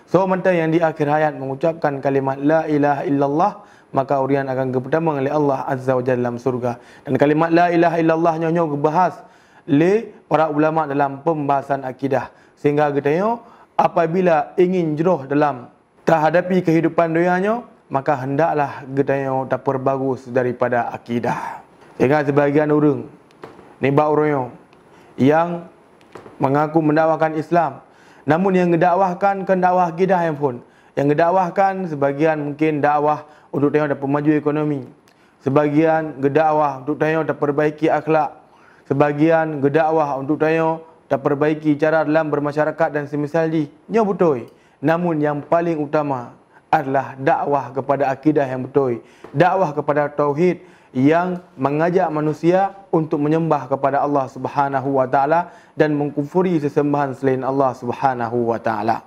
So mentang yang di akhir hayat mengucapkan kalimat la ilaha illallah, maka urian akan bertemu oleh Allah Azza wa Jalla dalam surga. Dan kalimat la ilaha illallah nyonya dibahas oleh para ulama dalam pembahasan akidah. Sehingga katanya apabila ingin jeruh dalam terhadapi kehidupan dunianya, maka hendaklah katanya terperbagus daripada akidah. Sehingga sebahagian orang ni orang yang mengaku mendakwahkan Islam, namun yang ngedakwahkan kan dakwah akidah yang pun. Yang ngedakwahkan sebagian mungkin dakwah untuk tengok dapat maju ekonomi. Sebagian ngedakwah untuk tengok dapat perbaiki akhlak. Sebagian ngedakwah untuk tengok dapat perbaiki cara dalam bermasyarakat dan semisal ni. Nya betul. Namun yang paling utama adalah dakwah kepada akidah yang betul. Dakwah kepada tauhid yang mengajak manusia untuk menyembah kepada Allah Subhanahu wa taala dan mengkufuri sesembahan selain Allah Subhanahu wa taala.